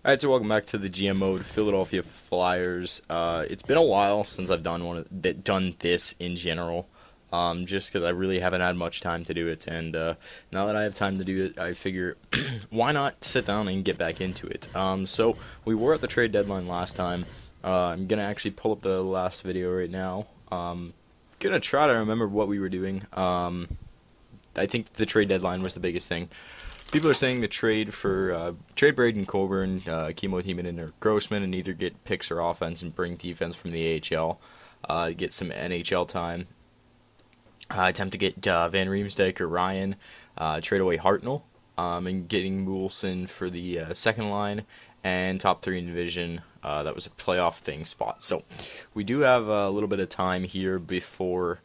Alright, so welcome back to the GM mode, Philadelphia Flyers. It's been a while since I've done this in general, just because I really haven't had much time to do it, and now that I have time to do it, I figure, why not sit down and get back into it? So, we were at the trade deadline last time. I'm going to actually pull up the last video right now. Going to try to remember what we were doing. I think the trade deadline was the biggest thing. People are saying to trade Braden Coburn, Kimo Timonen, or Grossman, and either get picks or offense and bring defense from the AHL, get some NHL time. Attempt to get Van Riemsdyk or Ryan, trade away Hartnell, and getting Moulson for the second line, and top 3 in division. That was a playoff thing spot. So we do have a little bit of time here before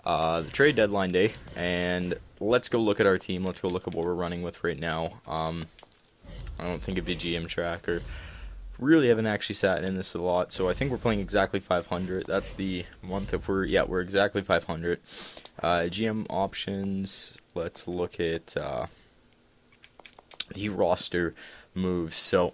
the trade deadline day, and let's go look at our team. Let's go look at what we're running with right now. I don't think of the GM tracker. Really haven't actually sat in this a lot, so I think we're playing exactly 500. That's the month if we're exactly 500. GM options. Let's look at the roster moves. So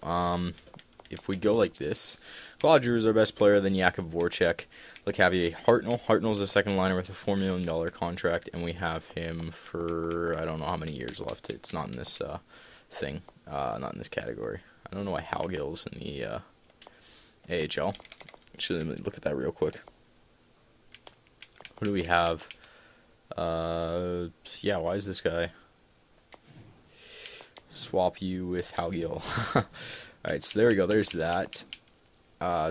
if we go like this, Claude Giroux is our best player, then Jakub Voracek, Lecavalier, Hartnell. Hartnell's a second liner with a $4 million contract, and we have him for, I don't know how many years left. It's not in this thing, not in this category. I don't know why Howgill's in the AHL. Actually, let me look at that real quick. What do we have? Yeah, why is this guy? Swap you with Howgill. Alright, so there we go. There's that.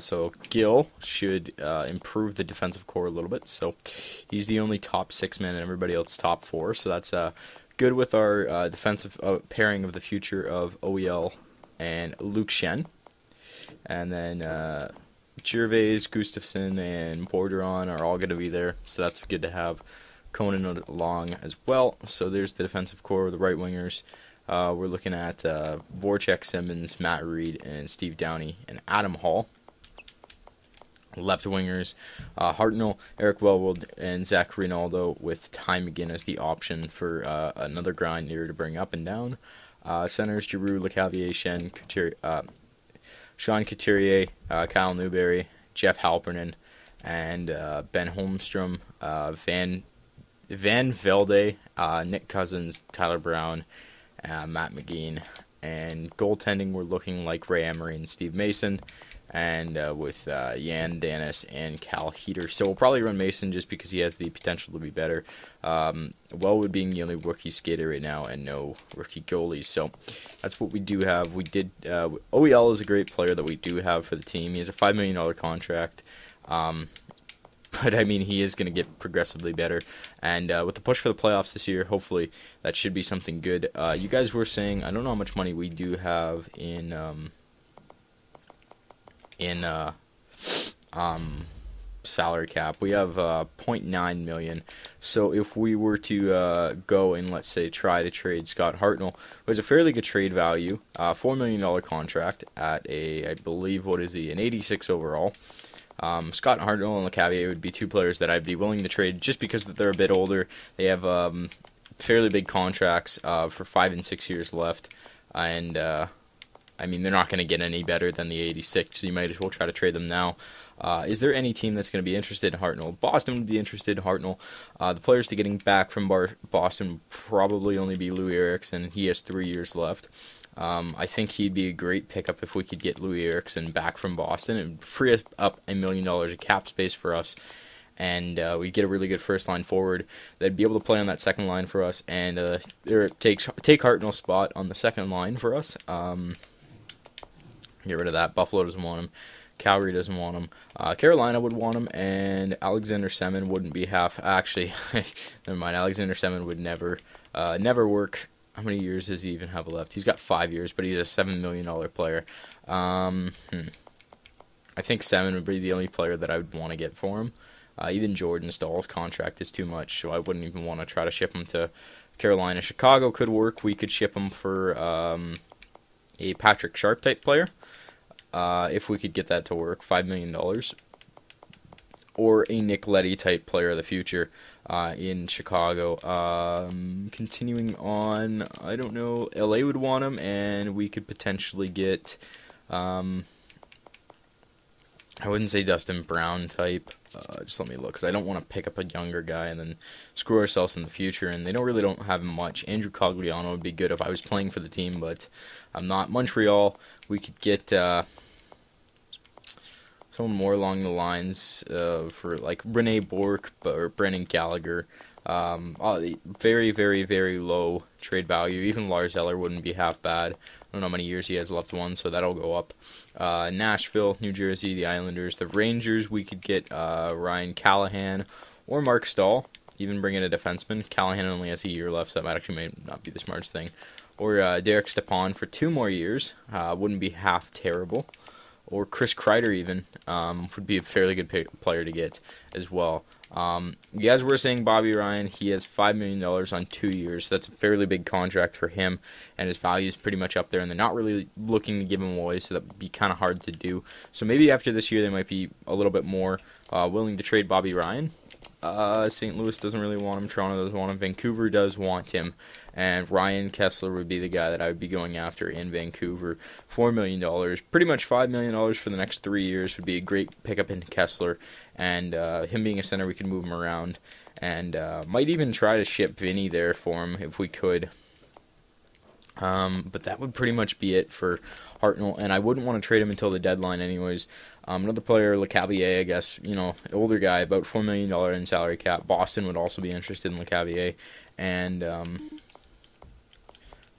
So Gill should improve the defensive core a little bit. So he's the only top 6 man and everybody else top 4. So that's good with our defensive pairing of the future of OEL and Luke Shen. And then Gervais, Gustafsson, and Borderon are all going to be there. So that's good to have Conan along as well. So there's the defensive core of the right wingers. We're looking at Voracek, Simmons, Matt Reed, and Steve Downey, and Adam Hall. Left wingers, Hartnell, Eric Wellwood, and Zach Rinaldo, with Ty McGinn as the option for another grinder to bring up and down. Centers, Giroux, Lecavalier, Sean Couturier, Kyle Newberry, Jeff Halpernen, and Ben Holmstrom, Van Velde, Nick Cousins, Tyler Brown, Matt McGinn. And goaltending, we're looking like Ray Emery and Steve Mason, and with Yan Danis and Cal Heater. So we'll probably run Mason just because he has the potential to be better. Wellwood being the only rookie skater right now and no rookie goalies. So that's what we do have. We did OEL is a great player that we do have for the team. He has a $5 million contract. But, I mean, he is going to get progressively better. And with the push for the playoffs this year, hopefully that should be something good. You guys were saying, I don't know how much money we do have in salary cap. We have $0.9 million. So if we were to go and, let's say, try to trade Scott Hartnell, it was a fairly good trade value. $4 million contract at I believe, what is he, an 86 overall. Scott Hartnell and Lecavalier would be 2 players that I'd be willing to trade just because they're a bit older. They have fairly big contracts for 5 and 6 years left. And, I mean, they're not going to get any better than the 86, so you might as well try to trade them now. Is there any team that's going to be interested in Hartnell? Boston would be interested in Hartnell. The players to getting back from Boston would probably only be Louis Eriksson. He has 3 years left. I think he'd be a great pickup if we could get Louis Eriksson back from Boston and free up $1 million of cap space for us. And we'd get a really good first-line forward that'd be able to play on that second line for us, and take Hartnell's spot on the second line for us. Get rid of that. Buffalo doesn't want him. Calgary doesn't want him. Carolina would want him, and Alexander Semin wouldn't be half. Actually, never mind. Alexander Semin would never work. How many years does he even have left? He's got 5 years, but he's a $7 million player. I think Semin would be the only player that I would want to get for him. Even Jordan Stahl's contract is too much, so I wouldn't even want to try to ship him to Carolina. Chicago could work. We could ship him for a Patrick Sharp type player. If we could get that to work, $5 million. Or a Nick Leddy type player of the future in Chicago. Continuing on, I don't know, LA would want him, and we could potentially get I wouldn't say Dustin Brown type. Just let me look, because I don't want to pick up a younger guy and then screw ourselves in the future. And they don't have much. Andrew Cogliano would be good if I was playing for the team, but I'm not. Montreal, we could get someone more along the lines for like Rene Bourque or Brendan Gallagher. Very, very, very low trade value. Even Lars Eller wouldn't be half bad. I don't know how many years he has left one, so that'll go up. Nashville, New Jersey, the Islanders, the Rangers, we could get Ryan Callahan or Mark Stahl, even bring in a defenseman. Callahan only has a year left, so that may not be the smartest thing. Or Derek Stepan for 2 more years, wouldn't be half terrible. Or Chris Kreider even, would be a fairly good player to get as well. You guys were saying Bobby Ryan, he has $5 million on 2 years. That's a fairly big contract for him, and his value is pretty much up there, and they're not really looking to give him away, so that would be kind of hard to do. So maybe after this year they might be a little bit more willing to trade Bobby Ryan. St. Louis doesn't really want him. Toronto doesn't want him. Vancouver does want him. And Ryan Kessler would be the guy that I would be going after in Vancouver. $4 million. Pretty much $5 million for the next 3 years would be a great pickup in Kessler. And him being a center, we could move him around. And might even try to ship Vinny there for him if we could. But that would pretty much be it for Hartnell, and I wouldn't want to trade him until the deadline anyways. Another player, Lecavalier, I guess, older guy, about $4 million in salary cap. Boston would also be interested in Lecavalier, and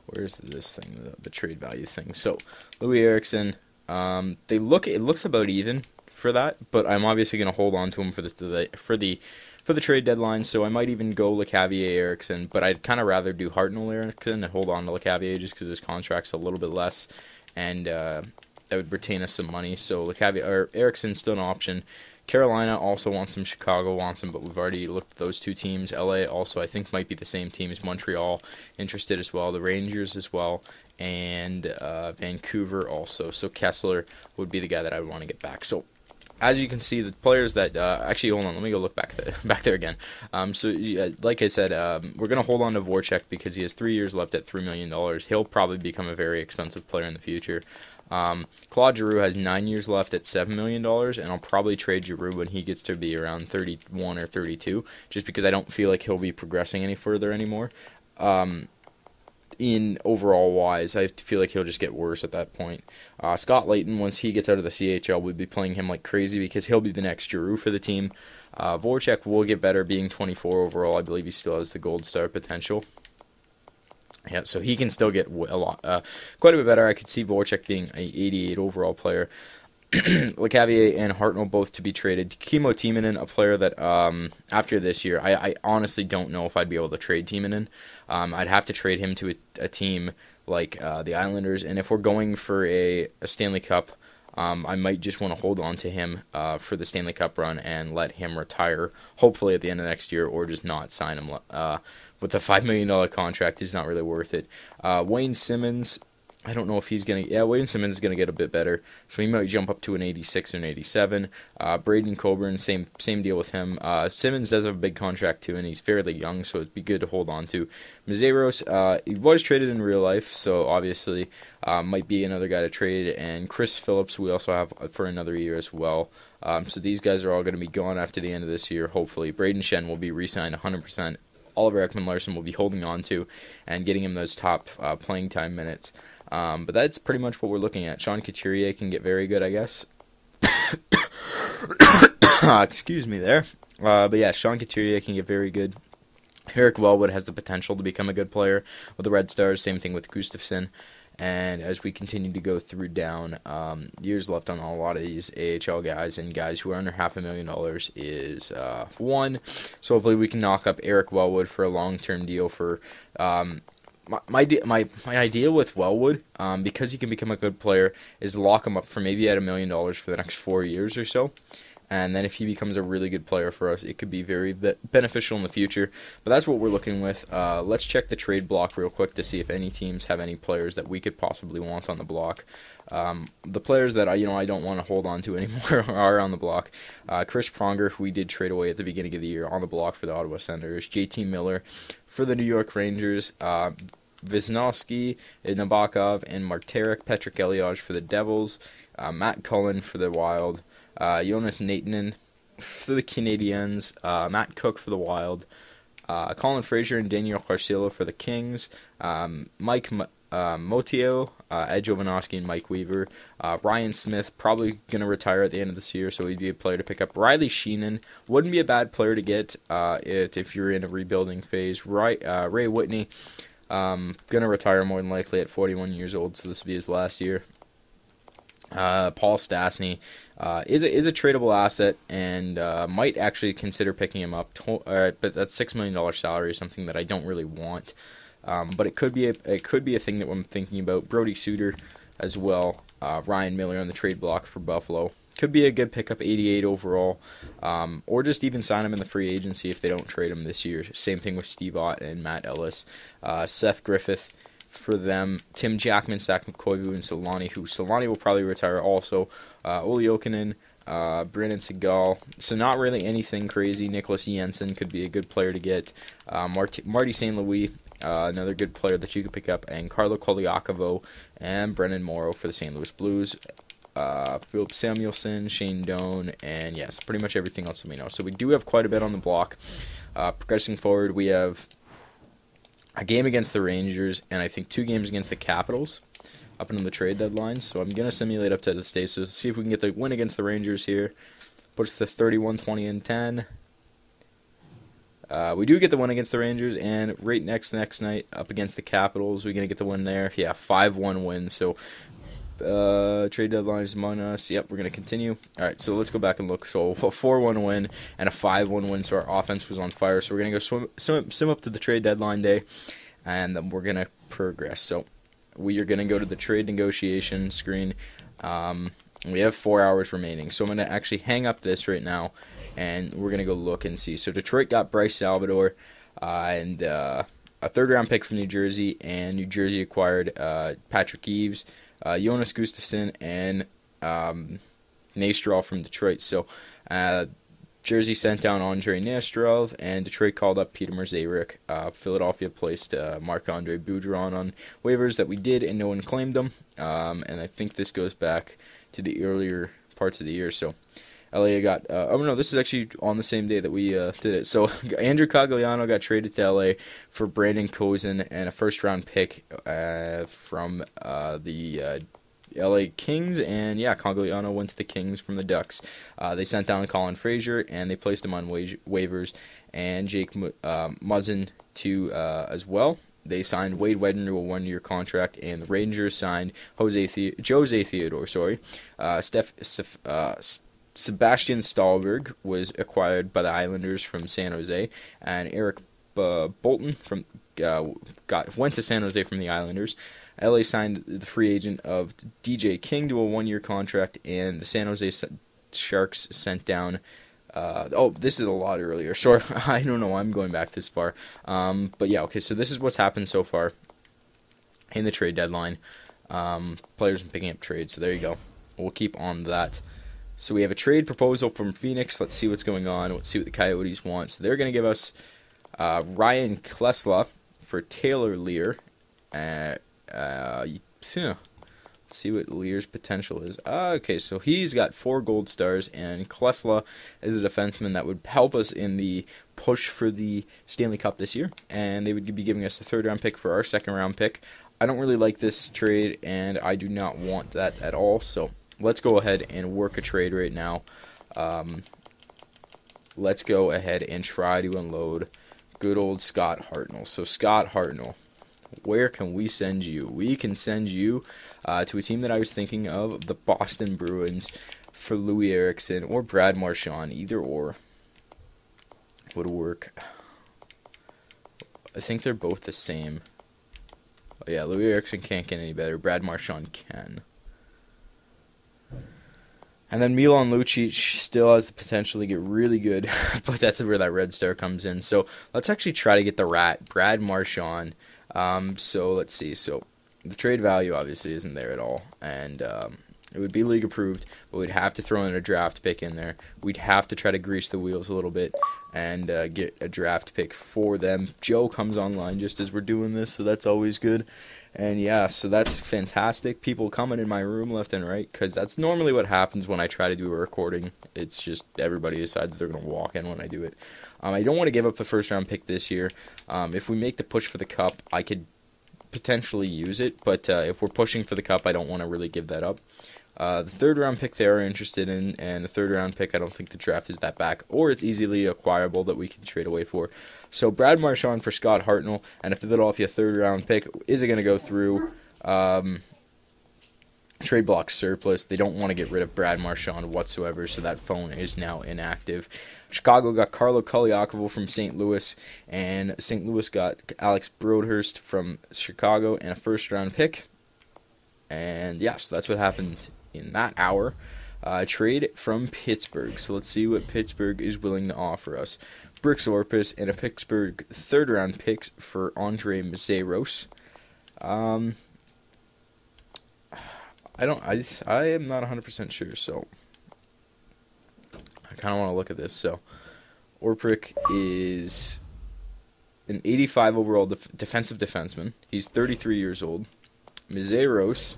where's this thing, the trade value thing? So, Louis Eriksson, it looks about even for that, but I'm obviously going to hold on to him for the trade deadline, so I might even go Lecavalier Eriksson, but I'd kind of rather do Hartnell Eriksson and hold on to Lecavalier just because his contract's a little bit less, and that would retain us some money. So Eriksson's still an option. Carolina also wants him. Chicago wants him, but we've already looked at those 2 teams. LA also, I think, might be the same team as Montreal, interested as well. The Rangers as well, and Vancouver also. So Kessler would be the guy that I would want to get back. So as you can see, the players that actually, hold on, let me go look back there again. Like I said, we're going to hold on to Voracek because he has 3 years left at $3 million. He'll probably become a very expensive player in the future. Claude Giroux has 9 years left at $7 million, and I'll probably trade Giroux when he gets to be around 31 or 32, just because I don't feel like he'll be progressing any further anymore. In overall wise, I feel like he'll just get worse at that point. Scott Layton, once he gets out of the CHL, we'd be playing him like crazy because he'll be the next Giroux for the team. Voracek will get better, being 24 overall. I believe he still has the gold star potential. Yeah, so he can still get quite a bit better. I could see Voracek being an 88 overall player. Lecavalier and Hartnell both to be traded. Kimmo Timonen, a player that after this year, I honestly don't know if I'd be able to trade Timonen. I'd have to trade him to a team like the Islanders, and if we're going for a Stanley Cup, I might just want to hold on to him for the Stanley Cup run and let him retire, hopefully at the end of next year, or just not sign him. With a $5 million contract, he's not really worth it. Wayne Simmons, I don't know if he's going to... Yeah, Wayne Simmons is going to get a bit better, so he might jump up to an 86 or an 87. Braden Coburn, same deal with him. Simmons does have a big contract too, and he's fairly young, so it'd be good to hold on to. Mazeiros, he was traded in real life, so obviously might be another guy to trade. And Chris Phillips, we also have for another year as well. So these guys are all going to be gone after the end of this year, hopefully. Braden Shen will be re-signed 100%. Oliver Ekman-Larsson will be holding on to and getting him those top playing time minutes. But that's pretty much what we're looking at. Sean Couturier can get very good, I guess. Excuse me there. But yeah, Sean Couturier can get very good. Eric Wellwood has the potential to become a good player with the Red Stars. Same thing with Gustafsson. And as we continue to go through down, years left on a lot of these AHL guys and guys who are under $500,000 is 1. So hopefully we can knock up Eric Wellwood for a long-term deal for... My idea with Wellwood, because he can become a good player, is lock him up for maybe at $1 million for the next 4 years or so. And then if he becomes a really good player for us, it could be very beneficial in the future. But that's what we're looking with. Let's check the trade block real quick to see if any teams have any players that we could possibly want on the block. The players that I don't want to hold on to anymore are on the block. Chris Pronger, who we did trade away at the beginning of the year, on the block for the Ottawa Senators. JT Miller for the New York Rangers. Wisnowski, Nabokov, and Martarek Petrek-Elias for the Devils. Matt Cullen for the Wild. Jonas Naitanen for the Canadiens. Matt Cook for the Wild. Colin Fraser and Daniel Carcillo for the Kings. Mike Motio, Ed Jovanovski, and Mike Weaver. Ryan Smith, probably going to retire at the end of this year, so he'd be a player to pick up. Riley Sheenan wouldn't be a bad player to get if you're in a rebuilding phase. Ray Whitney, going to retire more than likely at 41 years old, so this will be his last year. Paul Stastny is a tradable asset, and might actually consider picking him up. But that's $6 million salary, something that I don't really want. But it could be a thing that I'm thinking about. Brody Suter as well. Ryan Miller on the trade block for Buffalo. Could be a good pickup, 88 overall. Or just even sign him in the free agency if they don't trade him this year. Same thing with Steve Ott and Matt Ellis. Seth Griffith for them. Tim Jackman, Zach McCoy, and Solani, who Solani will probably retire also. Olli Jokinen, Brandon Segal. So not really anything crazy. Nicholas Jensen could be a good player to get. Marty St. Louis, another good player that you could pick up. And Carlo Koliakovo and Brendan Morrow for the St. Louis Blues. Philip Samuelson, Shane Doan, and yes, pretty much everything else that we know. So we do have quite a bit on the block. Progressing forward, we have a game against the Rangers, and I think 2 games against the Capitals up until the trade deadline. So I'm going to simulate up to this day. So see if we can get the win against the Rangers here. Puts us to 31, 20, and 10. We do get the win against the Rangers, and right next night up against the Capitals, we're going to get the win there. Yeah, 5-1 win. So trade deadline is among us. Yep, we're going to continue. All right, so let's go back and look. So a 4-1 win and a 5-1 win, so our offense was on fire. So we're going to go swim up to the trade deadline day, and then we're going to progress. So we are going to go to the trade negotiation screen. We have 4 hours remaining, so I'm going to actually hang up this right now, and we're going to go look and see. So Detroit got Bryce Salvador and a third-round pick from New Jersey, and New Jersey acquired Patrick Eaves, Jonas Gustafsson, and Nesterov from Detroit. So Jersey sent down Andrei Nesterov, and Detroit called up Peter Mrazek. Philadelphia placed Marc-Andre Boudreau on waivers that we did, and no one claimed them. And I think this goes back to the earlier parts of the year. So LA got, this is actually on the same day that we did it. So Andrew Cogliano got traded to LA for Brandon Kozin and a first-round pick from the LA Kings. And yeah, Cogliano went to the Kings from the Ducks. They sent down Colin Fraser, and they placed him on waivers, and Jake Muzzin as well. They signed Wade Wedden to a 1-year contract, and the Rangers signed Jose Theodore. Sebastian Stahlberg was acquired by the Islanders from San Jose, and Eric Bolton went to San Jose from the Islanders. LA signed the free agent of DJ King to a 1-year contract, and the San Jose Sharks sent down. This is a lot earlier. Sorry, I don't know why I'm going back this far. But yeah, okay. So this is what's happened so far in the trade deadline. Players and picking up trades. So there you go. We'll keep on that. So we have a trade proposal from Phoenix. Let's see what's going on. Let's see what the Coyotes want. So they're going to give us Ryan Klesla for Taylor Lear. Let's see what Lear's potential is. Okay, so he's got 4 gold stars, and Klesla is a defenseman that would help us in the push for the Stanley Cup this year. And they would be giving us a 3rd-round pick for our 2nd-round pick. I don't really like this trade, and I do not want that at all. So let's go ahead and work a trade right now. Let's go ahead and try to unload good old Scott Hartnell. So Scott Hartnell, where can we send you? We can send you to a team that I was thinking of, the Boston Bruins, for Louis Eriksson or Brad Marchand. Either or would work. I think they're both the same. Oh yeah, Louis Eriksson can't get any better. Brad Marchand can. And then Milan Lucic still has the potential to get really good, but that's where that red star comes in. So let's actually try to get the rat, Brad Marchand. So let's see. So the trade value obviously isn't there at all, and It would be league approved, but we'd have to throw in a draft pick in there. We'd have to try to grease the wheels a little bit and get a draft pick for them. Joe comes online just as we're doing this, so that's always good. And yeah, so that's fantastic. People coming in my room left and right, because that's normally what happens when I try to do a recording. It's just everybody decides they're going to walk in when I do it. I don't want to give up the first round pick this year. If we make the push for the cup, I could potentially use it, but if we're pushing for the cup, I don't want to really give that up. The third round pick they are interested in, and the third round pick, I don't think the draft is that back, or it's easily acquirable that we can trade away for. So Brad Marchand for Scott Hartnell, and a Philadelphia third round pick. Is it going to go through trade block surplus? They don't want to get rid of Brad Marchand whatsoever, so that phone is now inactive. Chicago got Carlo Koliakovo from St. Louis, and St. Louis got Alex Broadhurst from Chicago and a first round pick. And yeah, so that's what happened in that hour. Trade from Pittsburgh. So let's see what Pittsburgh is willing to offer us. Brooks Orpis and a Pittsburgh third round pick for Andre Messeros. I am not 100% sure, so I kind of want to look at this. So Orpik is an 85 overall defensive defenseman. He's 33 years old. Messeros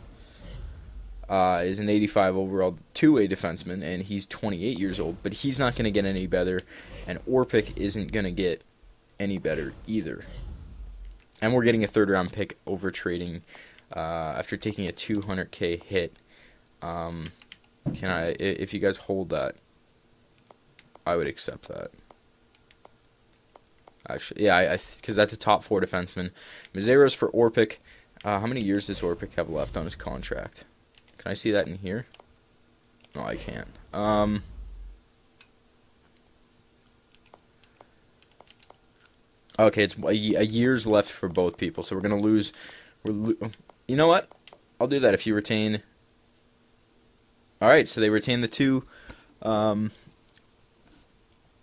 is an 85 overall two-way defenseman, and he's 28 years old, but he's not going to get any better, and Orpik isn't going to get any better either. And we're getting a third-round pick over trading after taking a $200K hit. If you guys hold that, I would accept that. Actually, yeah, because that's a top four defenseman. Messeros for Orpik. How many years does Orpik have left on his contract? Can I see that in here? No, I can't. Okay, it's a year's left for both people, so we're gonna lose. You know what? I'll do that if you retain. All right, so they retain the two.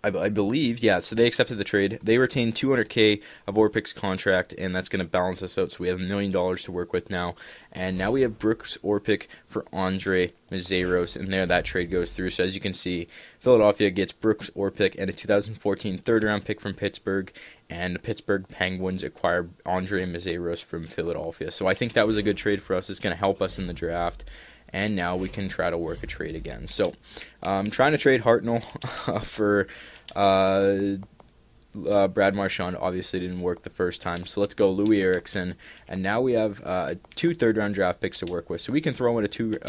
I believe, yeah, so they accepted the trade. They retained $200K of Orpik's contract, and that's going to balance us out, so we have $1 million to work with now. And now we have Brooks Orpik for Andre Messeros, and there that trade goes through. So as you can see, Philadelphia gets Brooks Orpik and a 2014 third-round pick from Pittsburgh, and the Pittsburgh Penguins acquire Andre Messeros from Philadelphia. So I think that was a good trade for us. It's going to help us in the draft. And now we can try to work a trade again. So I'm trying to trade Hartnell for Brad Marchand. Obviously didn't work the first time. So let's go Louis Eriksson. And now we have 2 third-round draft picks to work with. So we can throw in a 2...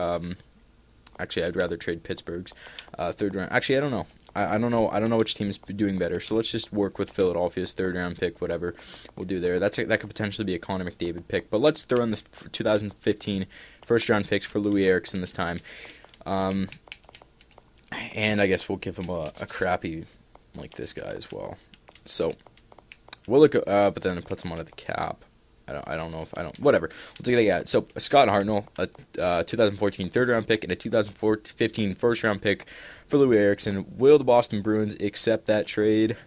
actually, I'd rather trade Pittsburgh's third round. Actually, I don't know. I don't know. I don't know which team is doing better. So let's just work with Philadelphia's third-round pick, whatever we'll do there. That could potentially be a Connor McDavid pick. But let's throw in the 2015 first-round picks for Louis Eriksson this time. And I guess we'll give him a crappy like this guy as well. So we'll look, but then it puts him under the cap. I don't know if I don't. Whatever. We'll take that guy. So Scott Hartnell, a 2014 third-round pick and a 2015 first-round pick for Louis Eriksson. Will the Boston Bruins accept that trade?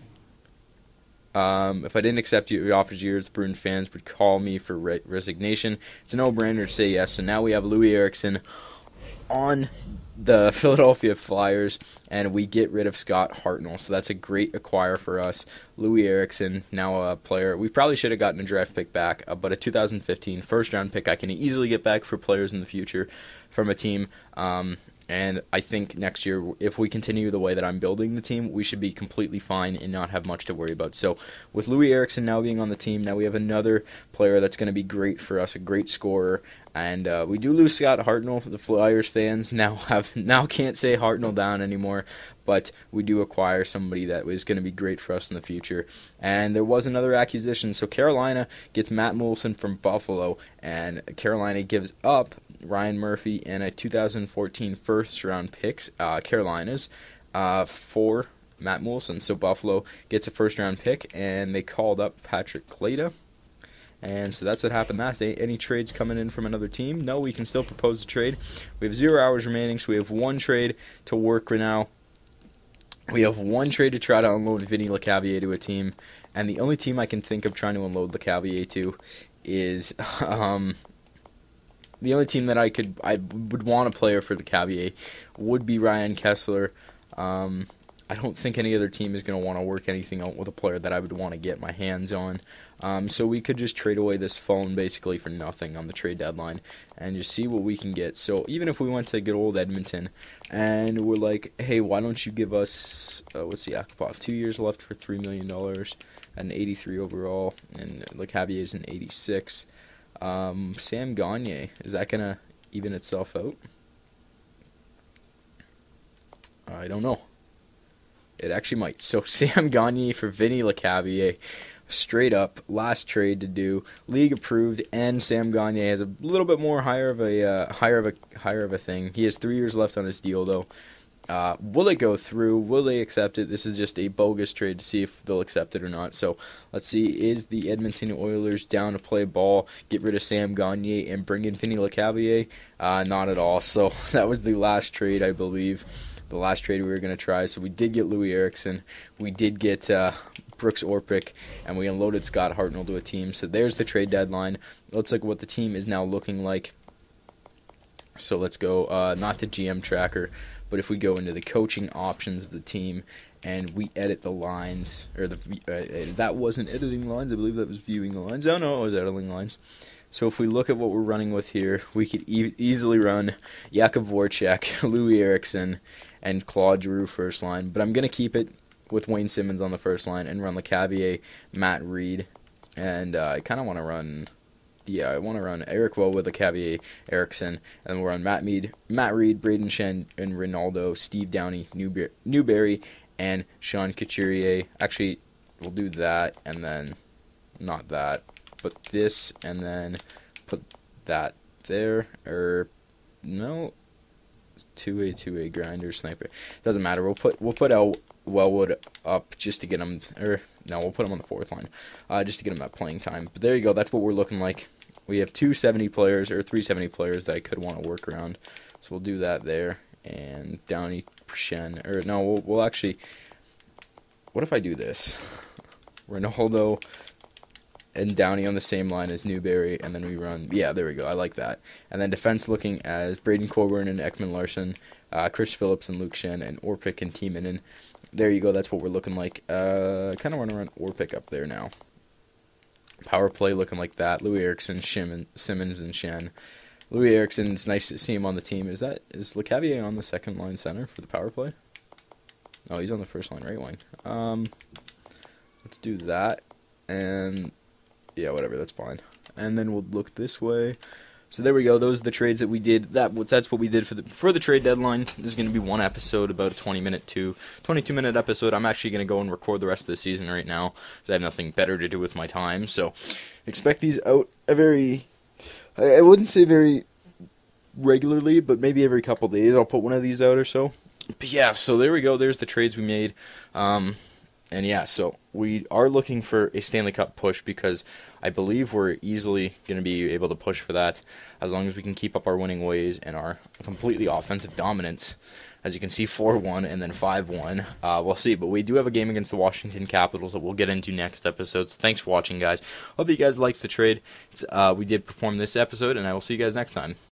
If I didn't accept your offers, the Bruin fans would call me for resignation. It's a no-brainer to say yes. So now we have Louis Eriksson on the Philadelphia Flyers, and we get rid of Scott Hartnell. So that's a great acquire for us. Louis Eriksson, now a player. We probably should have gotten a draft pick back, but a 2015 first-round pick I can easily get back for players in the future from a team. And I think next year, if we continue the way that I'm building the team, we should be completely fine and not have much to worry about. So with Louis Eriksson now being on the team, now we have another player that's going to be great for us, a great scorer. And we do lose Scott Hartnell. The Flyers fans now can't say Hartnell down anymore, but we do acquire somebody that was going to be great for us in the future. And there was another acquisition. So Carolina gets Matt Moulson from Buffalo, and Carolina gives up Ryan Murphy and a 2014 first-round pick, Carolina's, for Matt Moulson. So Buffalo gets a first-round pick, and they called up Patrick Kleda. And so that's what happened last day. Any trades coming in from another team? No, we can still propose a trade. We have 0 hours remaining, so we have 1 trade to work right now. We have 1 trade to try to unload Vinny Lecavalier to a team. And the only team I can think of trying to unload Lecavalier to is the only team that I would want a player for the Cavier would be Ryan Kessler. I don't think any other team is going to want to work anything out with a player that I would want to get my hands on. So we could just trade away this phone basically for nothing on the trade deadline and just see what we can get. So even if we went to good old Edmonton and we're like, hey, why don't you give us, what's the Yakupov, 2 years left for $3 million, an 83 overall, and LeCavier is an 86. Sam Gagner, is that going to even itself out? I don't know. It actually might. So Sam Gagner for Vinny LeCavier, straight up last trade to do, league approved, and Sam Gagner has a little bit more higher of a thing. He has 3 years left on his deal though. Will it go through? Will they accept it? This is just a bogus trade to see if they'll accept it or not. So let's see. Is the Edmonton Oilers down to play ball, get rid of Sam Gagner, and bring in Vinny LeCavier? Not at all. So that was the last trade, I believe. The last trade we were going to try. So we did get Louis Eriksson. We did get Brooks Orpik. And we unloaded Scott Hartnell to a team. So there's the trade deadline. Let's look at what the team is now looking like. So let's go, not the GM tracker, but if we go into the coaching options of the team and we edit the lines, or that wasn't editing lines, I believe that was viewing the lines. Oh no, it was editing lines. So if we look at what we're running with here, we could easily run Jakub Voracek, Louis Eriksson, and Claude Giroux first line. But I'm going to keep it with Wayne Simmons on the first line and run LeCavier, Matt Reed. And I kind of want to run... Yeah, I want to run Eric Well with LeCavier, Eriksson, and we'll run Matt Reed, Braden Shen, and Ronaldo, Steve Downey, Newberry, and Sean Couturier. Actually, we'll do that, and then not that, but this, and then put that there, or no, 2A grinder sniper. Doesn't matter. We'll put Wellwood up just to get him, or no, we'll put him on the fourth line, just to get him that playing time. But there you go. That's what we're looking like. We have 270 players, or 370 players that I could want to work around. So we'll do that there. And Downey, Shen, or no, we'll actually, what if I do this? Ronaldo and Downey on the same line as Newberry, and then we run, yeah, there we go, I like that. And then defense looking as Braden Coburn and Ekman Larson, Chris Phillips and Luke Shen, and Orpik and Timonen. There you go, that's what we're looking like. I kind of want to run Orpik up there now. Power play looking like that. Louis Eriksson, Simmons, and Shen. Louis Eriksson, it's nice to see him on the team. Is LeCavier on the second line center for the power play? Oh, he's on the first line right wing. Let's do that. And yeah, whatever, that's fine. And then we'll look this way. So there we go. Those are the trades that we did. That's what we did for the trade deadline. This is going to be one episode, about a 22-minute episode. I'm actually going to go and record the rest of the season right now, because I have nothing better to do with my time. So expect these out I wouldn't say very regularly, but maybe every couple days I'll put one of these out or so. But yeah, so there we go. There's the trades we made. And yeah, so we are looking for a Stanley Cup push, because I believe we're easily going to be able to push for that as long as we can keep up our winning ways and our completely offensive dominance. As you can see, 4-1 and then 5-1. We'll see, but we do have a game against the Washington Capitals that we'll get into next episode. So thanks for watching, guys. Hope you guys liked the trade. We did perform this episode, and I will see you guys next time.